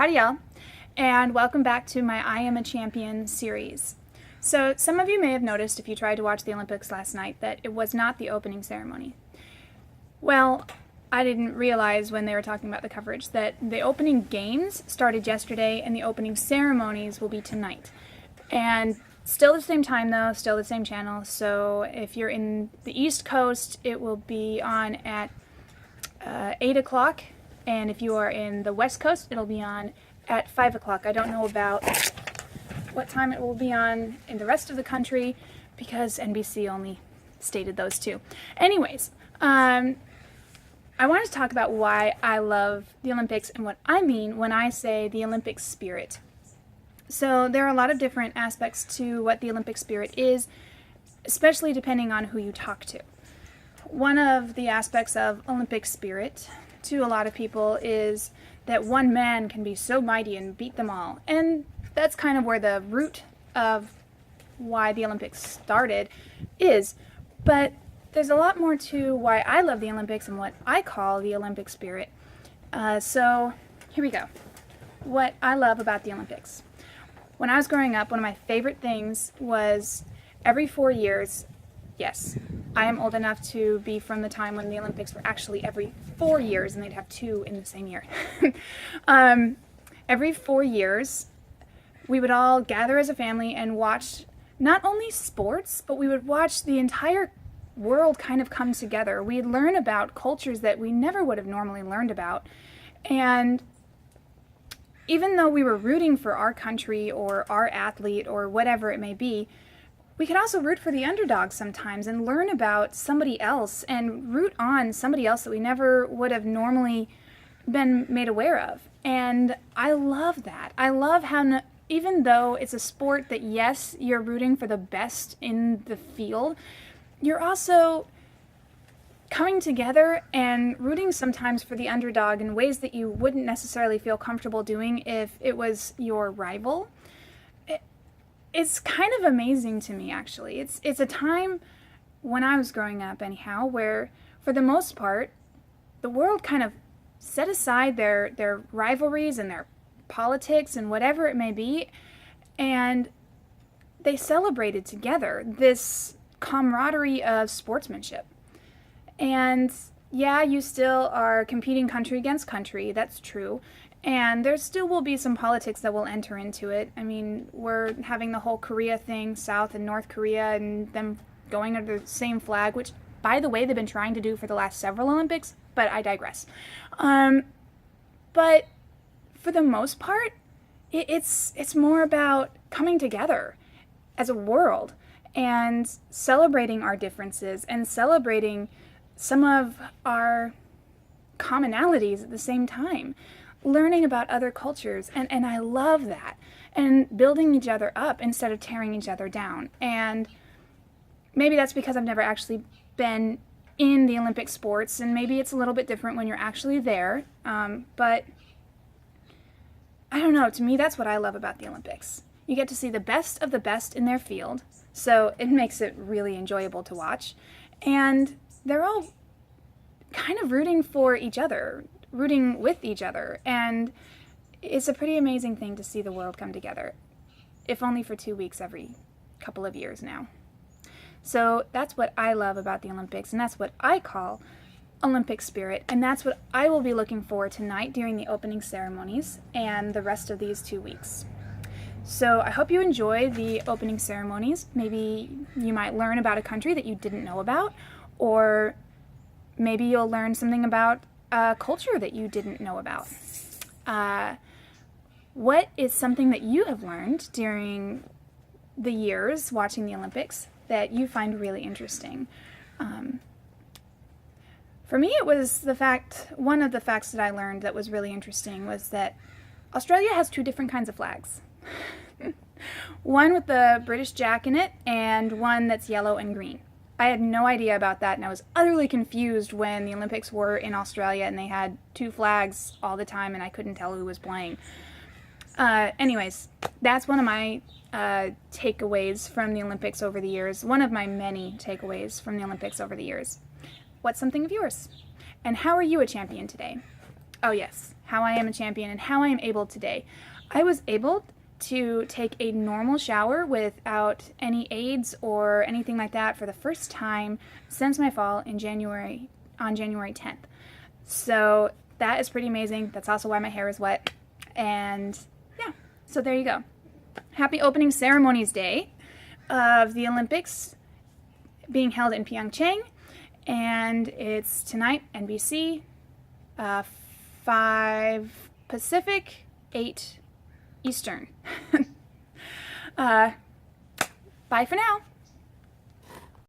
Howdy y'all, and welcome back to my I Am a Champion series. So some of you may have noticed if you tried to watch the Olympics last night that it was not the opening ceremony. Well, I didn't realize when they were talking about the coverage that the opening games started yesterday and the opening ceremonies will be tonight. And still the same time though, still the same channel, so if you're in the East Coast it will be on at 8 o'clock. And if you are in the West Coast, it'll be on at 5 o'clock. I don't know about what time it will be on in the rest of the country because NBC only stated those two. Anyways, I wanted to talk about why I love the Olympics and what I mean when I say the Olympic spirit. So there are a lot of different aspects to what the Olympic spirit is, especially depending on who you talk to. One of the aspects of Olympic spirit to a lot of people is that one man can be so mighty and beat them all. And that's kind of where the root of why the Olympics started is. But there's a lot more to why I love the Olympics and what I call the Olympic spirit. So here we go. What I love about the Olympics. When I was growing up, one of my favorite things was every 4 years, yes, I am old enough to be from the time when the Olympics were actually every 4 years and they'd have two in the same year. Every 4 years, we would all gather as a family and watch not only sports, but we would watch the entire world kind of come together. We'd learn about cultures that we never would have normally learned about. And even though we were rooting for our country or our athlete or whatever it may be, we could also root for the underdog sometimes and learn about somebody else and root on somebody else that we never would have normally been made aware of. And I love that. I love how even though it's a sport that, yes, you're rooting for the best in the field, you're also coming together and rooting sometimes for the underdog in ways that you wouldn't necessarily feel comfortable doing if it was your rival. It's kind of amazing to me, actually. It's a time when I was growing up, anyhow, where for the most part, the world kind of set aside their rivalries and their politics and whatever it may be, and they celebrated together this camaraderie of sportsmanship. And yeah, you still are competing country against country, that's true. And there still will be some politics that will enter into it. I mean, we're having the whole Korea thing, South and North Korea, and them going under the same flag, which, by the way, they've been trying to do for the last several Olympics, but I digress. But for the most part, it's more about coming together as a world and celebrating our differences and celebrating some of our commonalities at the same time. Learning about other cultures, and I love that, and building each other up instead of tearing each other down. And maybe that's because I've never actually been in the Olympic sports, and maybe it's a little bit different when you're actually there, but I don't know, to me that's what I love about the Olympics. You get to see the best of the best in their field, so it makes it really enjoyable to watch, and they're all kind of rooting for each other, rooting with each other, and it's a pretty amazing thing to see the world come together, if only for 2 weeks every couple of years now. So that's what I love about the Olympics, and that's what I call Olympic spirit, and that's what I will be looking for tonight during the opening ceremonies and the rest of these 2 weeks. So I hope you enjoy the opening ceremonies. Maybe you might learn about a country that you didn't know about, or maybe you'll learn something about a culture that you didn't know about. What is something that you have learned during the years watching the Olympics that you find really interesting? For me, it was one of the facts that I learned that was really interesting was that Australia has two different kinds of flags. One with the British Jack in it and one that's yellow and green. I had no idea about that, and I was utterly confused when the Olympics were in Australia and they had two flags all the time and I couldn't tell who was playing. Anyways, that's one of my takeaways from the Olympics over the years, one of my many takeaways from the Olympics over the years. What's something of yours? And how are you a champion today? Oh yes, how I am a champion and how I am able today. I was able to take a normal shower without any aids or anything like that for the first time since my fall in January, on January 10th. So that is pretty amazing. That's also why my hair is wet. And yeah, so there you go. Happy opening ceremonies day of the Olympics being held in Pyeongchang. And it's tonight, NBC, 5 Pacific, 8 Eastern. Bye for now.